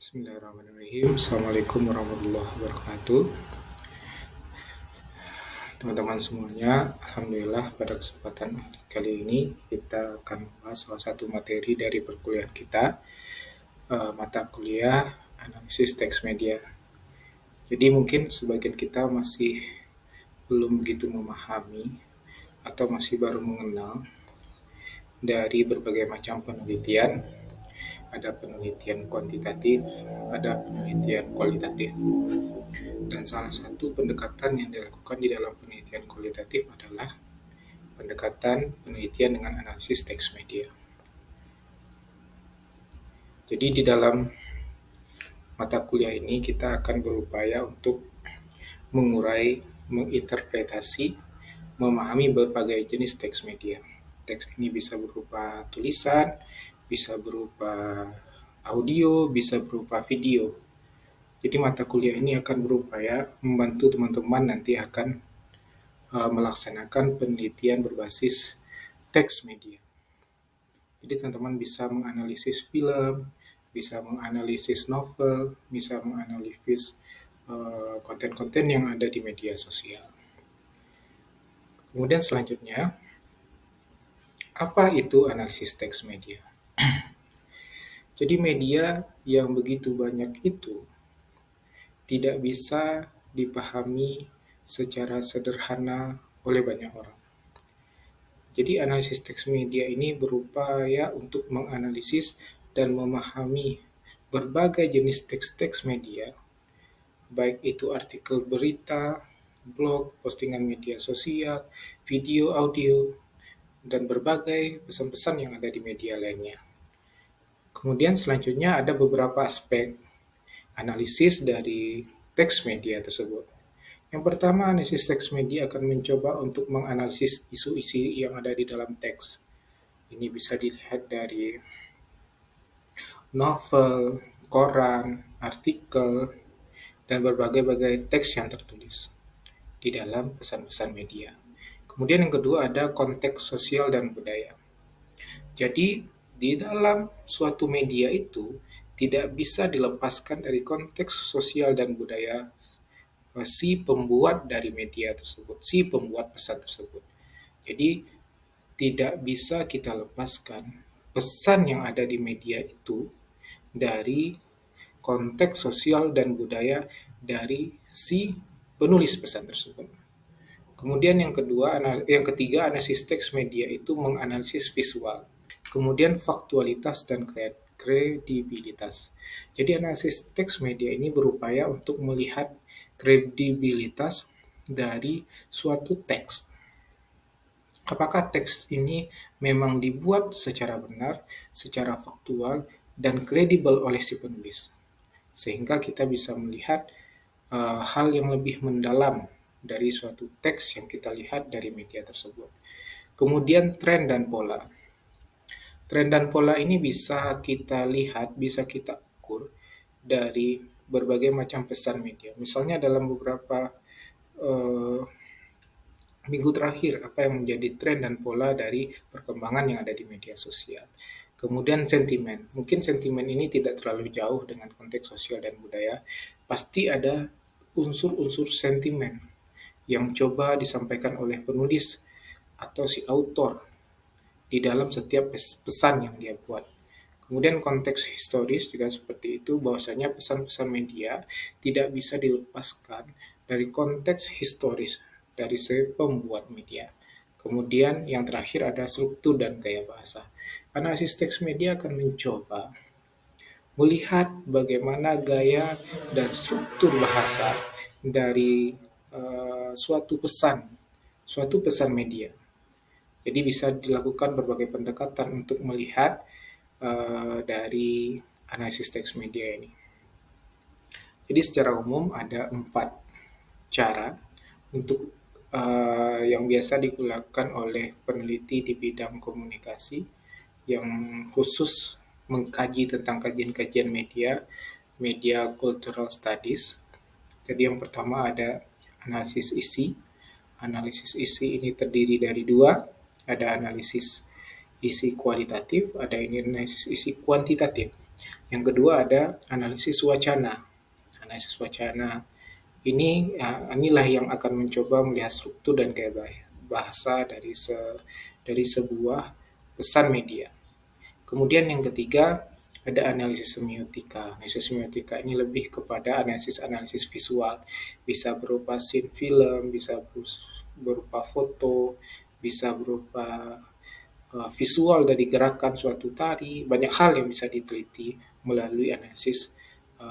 Bismillahirrahmanirrahim. Assalamualaikum warahmatullahi wabarakatuh. Teman-teman semuanya, Alhamdulillah pada kesempatan kali ini kita akan membahas salah satu materi dari perkuliahan kita, mata kuliah analisis teks media. Jadi mungkin sebagian kita masih belum begitu memahami atau masih baru mengenal dari berbagai macam penelitian. Ada penelitian kuantitatif, ada penelitian kualitatif. Dan salah satu pendekatan yang dilakukan di dalam penelitian kualitatif adalah pendekatan penelitian dengan analisis teks media. Jadi di dalam mata kuliah ini kita akan berupaya untuk mengurai, menginterpretasi, memahami berbagai jenis teks media. Teks ini bisa berupa tulisan, bisa berupa audio, bisa berupa video. Jadi mata kuliah ini akan berupaya membantu teman-teman nanti akan melaksanakan penelitian berbasis teks media. Jadi teman-teman bisa menganalisis film, bisa menganalisis novel, bisa menganalisis konten-konten yang ada di media sosial. Kemudian selanjutnya, apa itu analisis teks media? Jadi media yang begitu banyak itu tidak bisa dipahami secara sederhana oleh banyak orang. Jadi analisis teks media ini berupaya untuk menganalisis dan memahami berbagai jenis teks-teks media, baik itu artikel berita, blog, postingan media sosial, video, audio, dan berbagai pesan-pesan yang ada di media lainnya. Kemudian selanjutnya ada beberapa aspek analisis dari teks media tersebut. Yang pertama, analisis teks media akan mencoba untuk menganalisis isu-isu yang ada di dalam teks. Ini bisa dilihat dari novel, koran, artikel, dan berbagai-bagai teks yang tertulis di dalam pesan-pesan media. Kemudian yang kedua ada konteks sosial dan budaya. Jadi di dalam suatu media itu tidak bisa dilepaskan dari konteks sosial dan budaya si pembuat dari media tersebut, si pembuat pesan tersebut. Jadi tidak bisa kita lepaskan pesan yang ada di media itu dari konteks sosial dan budaya dari si penulis pesan tersebut. Kemudian yang ketiga, analisis teks media itu menganalisis visual. Kemudian faktualitas dan kredibilitas. Jadi analisis teks media ini berupaya untuk melihat kredibilitas dari suatu teks. Apakah teks ini memang dibuat secara benar, secara faktual, dan kredibel oleh si penulis. Sehingga kita bisa melihat hal yang lebih mendalam dari suatu teks yang kita lihat dari media tersebut. Kemudian tren dan pola. Tren dan pola ini bisa kita lihat, bisa kita ukur dari berbagai macam pesan media. Misalnya dalam beberapa minggu terakhir, apa yang menjadi tren dan pola dari perkembangan yang ada di media sosial. Kemudian sentimen. Mungkin sentimen ini tidak terlalu jauh dengan konteks sosial dan budaya. Pasti ada unsur-unsur sentimen yang coba disampaikan oleh penulis atau si autor di dalam setiap pesan yang dia buat. Kemudian konteks historis juga seperti itu, bahwasanya pesan-pesan media tidak bisa dilepaskan dari konteks historis dari si pembuat media. Kemudian yang terakhir ada struktur dan gaya bahasa. Analisis teks media akan mencoba melihat bagaimana gaya dan struktur bahasa dari suatu pesan media. Jadi bisa dilakukan berbagai pendekatan untuk melihat dari analisis teks media ini. Jadi secara umum ada 4 cara untuk yang biasa digunakan oleh peneliti di bidang komunikasi yang khusus mengkaji tentang kajian-kajian media cultural studies. Jadi yang pertama ada analisis isi. Analisis isi ini terdiri dari 2, ada analisis isi kualitatif, ada analisis isi kuantitatif. Yang kedua ada analisis wacana. Analisis wacana inilah yang akan mencoba melihat struktur dan gaya bahasa dari sebuah pesan media. Kemudian yang ketiga ada analisis semiotika. Analisis semiotika ini lebih kepada analisis visual. Bisa berupa scene film, bisa berupa foto, bisa berupa visual dari gerakan suatu tari. Banyak hal yang bisa diteliti melalui analisis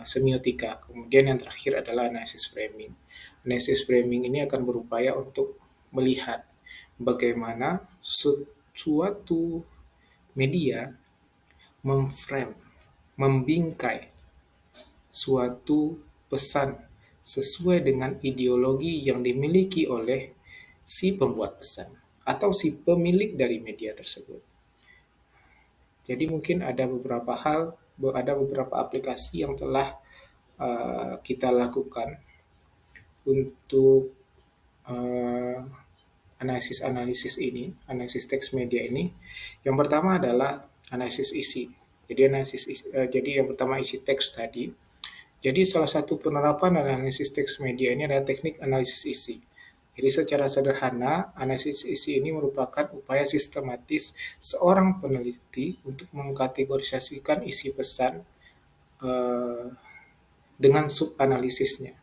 semiotika. Kemudian yang terakhir adalah analisis framing. Analisis framing ini akan berupaya untuk melihat bagaimana suatu media memframe, membingkai suatu pesan sesuai dengan ideologi yang dimiliki oleh si pembuat pesan atau si pemilik dari media tersebut. Jadi mungkin ada beberapa aplikasi yang telah kita lakukan untuk analisis teks media ini. Yang pertama adalah analisis isi. Jadi yang pertama isi teks tadi. Jadi salah satu penerapan analisis teks media ini adalah teknik analisis isi. Jadi secara sederhana, analisis isi ini merupakan upaya sistematis seorang peneliti untuk mengkategorisasikan isi pesan dengan subanalisisnya.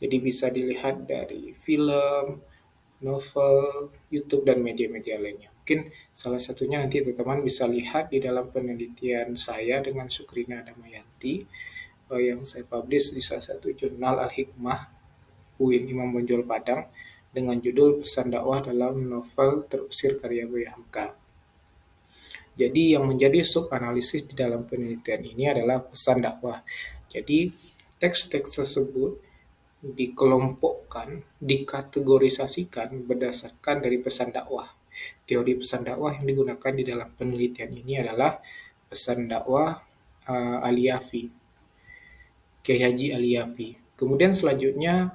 Jadi bisa dilihat dari film, novel, YouTube, dan media-media lainnya. Mungkin salah satunya nanti teman-teman bisa lihat di dalam penelitian saya dengan Sukrina Damayanti yang saya publish di salah satu jurnal Al-Hikmah UIN Imam Bonjol Padang dengan judul Pesan Dakwah dalam Novel Terusir karya Buya Hamka. Jadi yang menjadi subanalisis di dalam penelitian ini adalah pesan dakwah. Jadi teks-teks tersebut dikelompokkan, dikategorisasikan berdasarkan dari pesan dakwah. Teori pesan dakwah yang digunakan di dalam penelitian ini adalah pesan dakwah Aliyafi, Kiai Haji Aliyafi. Kemudian selanjutnya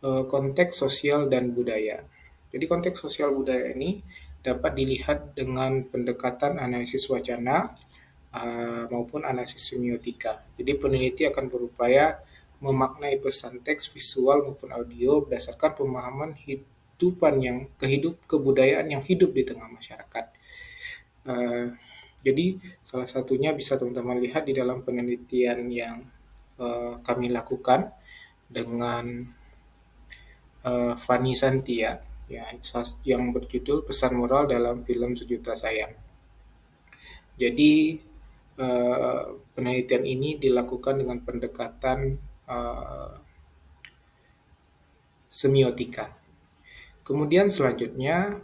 konteks sosial dan budaya. Jadi konteks sosial budaya ini dapat dilihat dengan pendekatan analisis wacana maupun analisis semiotika. Jadi peneliti akan berupaya memaknai pesan teks visual maupun audio berdasarkan pemahaman kebudayaan yang hidup di tengah masyarakat. Jadi salah satunya bisa teman-teman lihat di dalam penelitian yang kami lakukan dengan Fanny Santia yang berjudul Pesan Moral dalam Film Sejuta Sayang. Jadi penelitian ini dilakukan dengan pendekatan semiotika. Kemudian selanjutnya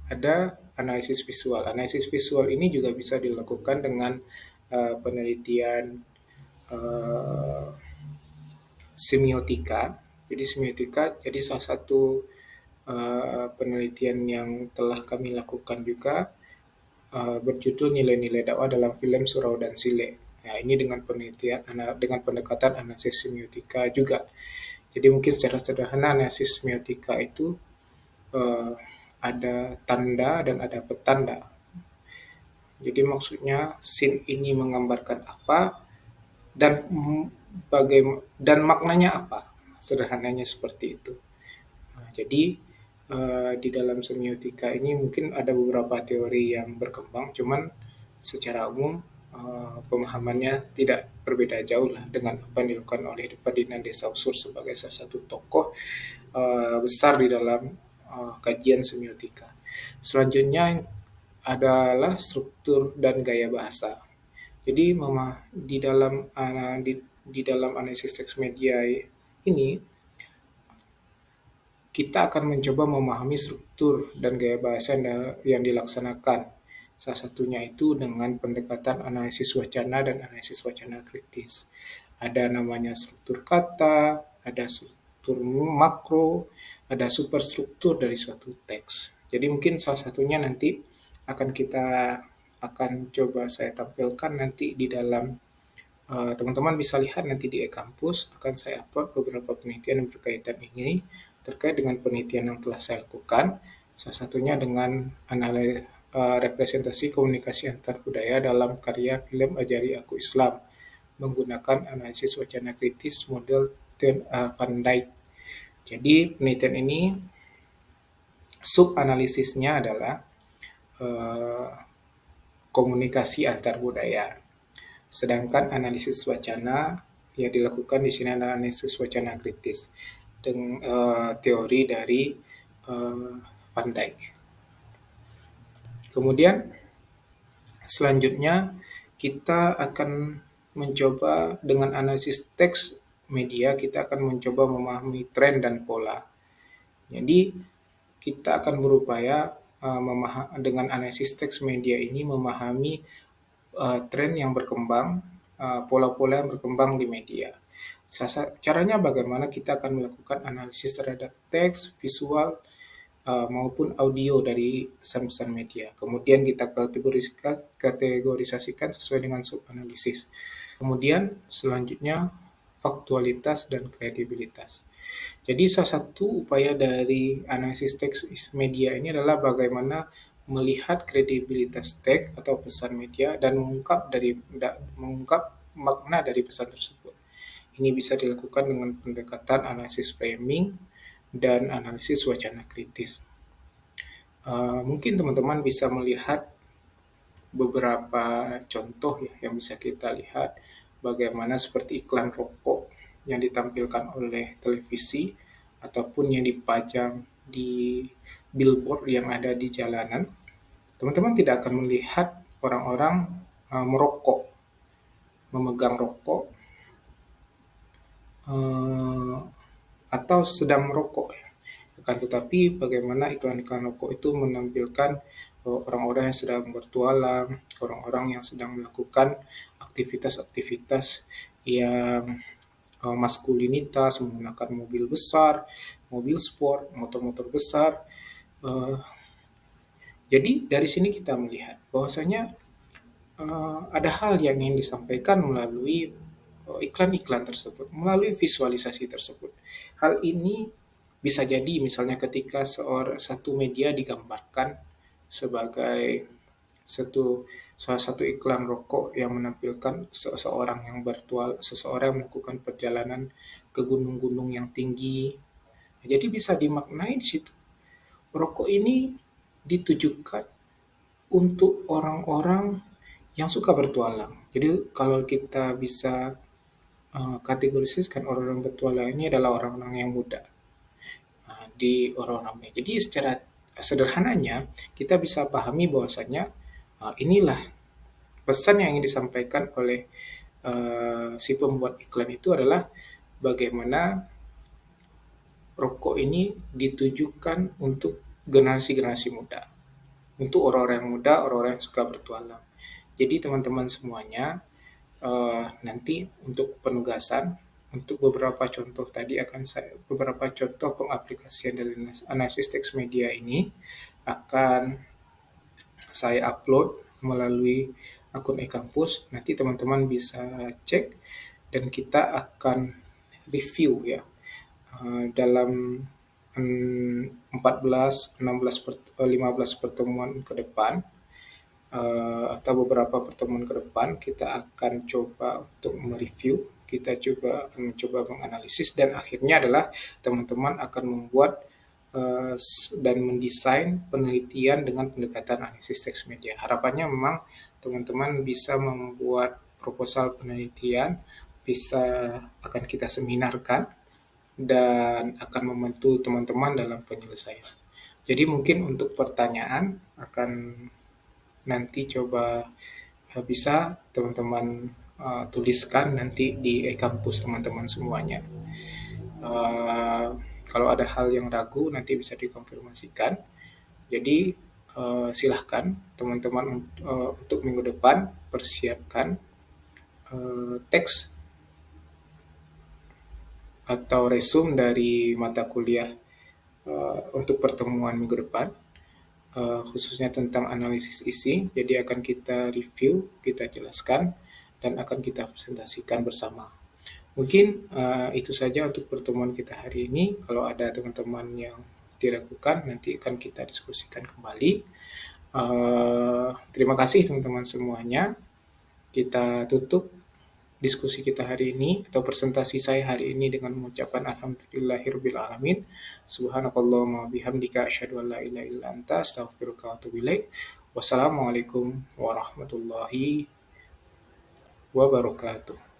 ada analisis visual. Analisis visual ini juga bisa dilakukan dengan penelitian semiotika. Jadi semiotika jadi salah satu penelitian yang telah kami lakukan juga berjudul Nilai-nilai dakwah dalam film Surau dan Sile. Nah, ini dengan pendekatan analisis semiotika juga. Jadi mungkin secara sederhana analisis semiotika itu ada tanda dan ada petanda. Jadi maksudnya scene ini menggambarkan apa dan maknanya apa. Sederhananya seperti itu. Nah, jadi di dalam semiotika ini mungkin ada beberapa teori yang berkembang, cuman secara umum pemahamannya tidak berbeda jauh lah dengan apa yang dilakukan oleh Ferdinand de Saussure sebagai salah satu tokoh besar di dalam kajian semiotika. Selanjutnya adalah struktur dan gaya bahasa. Jadi di dalam analisis teks media ini kita akan mencoba memahami struktur dan gaya bahasa yang dilaksanakan. Salah satunya itu dengan pendekatan analisis wacana dan analisis wacana kritis. Ada namanya struktur kata, ada struktur makro, ada superstruktur dari suatu teks. Jadi mungkin salah satunya nanti akan coba saya tampilkan nanti di dalam teman-teman bisa lihat nanti di e-kampus akan saya upload beberapa penelitian yang berkaitan ini terkait dengan penelitian yang telah saya lakukan, salah satunya dengan representasi komunikasi antar budaya dalam karya film Ajari Aku Islam menggunakan analisis wacana kritis model Van Dijk. Jadi penelitian ini sub analisisnya adalah eh, komunikasi antar budaya. Sedangkan analisis wacana yang dilakukan di sini adalah analisis wacana kritis dengan teori dari Van Dijk. Kemudian selanjutnya kita akan mencoba dengan analisis teks media, kita akan mencoba memahami tren dan pola. Jadi kita akan berupaya dengan analisis teks media ini memahami tren yang berkembang, pola-pola yang berkembang di media. Caranya bagaimana kita akan melakukan analisis terhadap teks, visual, maupun audio dari pesan-pesan media. Kemudian kita kategorisasikan sesuai dengan sub-analisis. Kemudian selanjutnya faktualitas dan kredibilitas. Jadi salah satu upaya dari analisis teks media ini adalah bagaimana melihat kredibilitas teks atau pesan media dan mengungkap makna dari pesan tersebut. Ini bisa dilakukan dengan pendekatan analisis framing dan analisis wacana kritis. Mungkin teman-teman bisa melihat beberapa contoh ya, yang bisa kita lihat bagaimana seperti iklan rokok yang ditampilkan oleh televisi ataupun yang dipajang di billboard yang ada di jalanan. Teman-teman tidak akan melihat orang-orang merokok, memegang rokok, atau sedang merokok. Akan tetapi bagaimana iklan-iklan rokok itu menampilkan orang-orang yang sedang bertualang, orang-orang yang sedang melakukan aktivitas-aktivitas yang maskulinitas, menggunakan mobil besar, mobil sport, motor-motor besar. Jadi dari sini kita melihat bahwasanya ada hal yang ingin disampaikan melalui iklan-iklan tersebut, melalui visualisasi tersebut. Hal ini bisa jadi misalnya ketika satu media digambarkan sebagai salah satu iklan rokok yang menampilkan seseorang yang seseorang yang melakukan perjalanan ke gunung-gunung yang tinggi. Jadi bisa dimaknai di situ. Rokok ini ditujukan untuk orang-orang yang suka bertualang. Jadi kalau kita bisa kategorisasikan orang-orang bertualang ini adalah orang-orang yang muda. Di orang-orang. Jadi secara sederhananya kita bisa pahami bahwasanya inilah pesan yang ingin disampaikan oleh si pembuat iklan itu adalah bagaimana rokok ini ditujukan untuk generasi-generasi muda, untuk orang-orang yang muda, orang-orang yang suka bertualang. Jadi teman-teman semuanya nanti untuk penugasan, untuk beberapa contoh tadi beberapa contoh pengaplikasian dari analisis teks media ini akan saya upload melalui akun e-kampus. Nanti teman-teman bisa cek dan kita akan review ya dalam 14, 16, 15 pertemuan ke depan atau beberapa pertemuan ke depan kita akan coba untuk mereview, kita akan mencoba menganalisis dan akhirnya adalah teman-teman akan membuat dan mendesain penelitian dengan pendekatan analisis teks media. Harapannya memang teman-teman bisa membuat proposal penelitian, akan kita seminarkan dan akan membantu teman-teman dalam penyelesaian. Jadi mungkin untuk pertanyaan akan nanti coba bisa teman-teman tuliskan nanti di e-kampus teman-teman semuanya. Kalau ada hal yang ragu nanti bisa dikonfirmasikan. Jadi silahkan teman-teman untuk minggu depan persiapkan teks atau resume dari mata kuliah untuk pertemuan minggu depan. Khususnya tentang analisis isi. Jadi akan kita review, kita jelaskan, dan akan kita presentasikan bersama. Mungkin itu saja untuk pertemuan kita hari ini. Kalau ada teman-teman yang diragukan, nanti akan kita diskusikan kembali. Terima kasih teman-teman semuanya. Kita tutup diskusi kita hari ini atau presentasi saya hari ini dengan mengucapkan alhamdulillahirabbil alamin. Subhanakallahumma bihamdika asyhadu an la ilaha illa anta astaghfiruka wa atubu ilaik. Wassalamualaikum warahmatullahi wabarakatuh.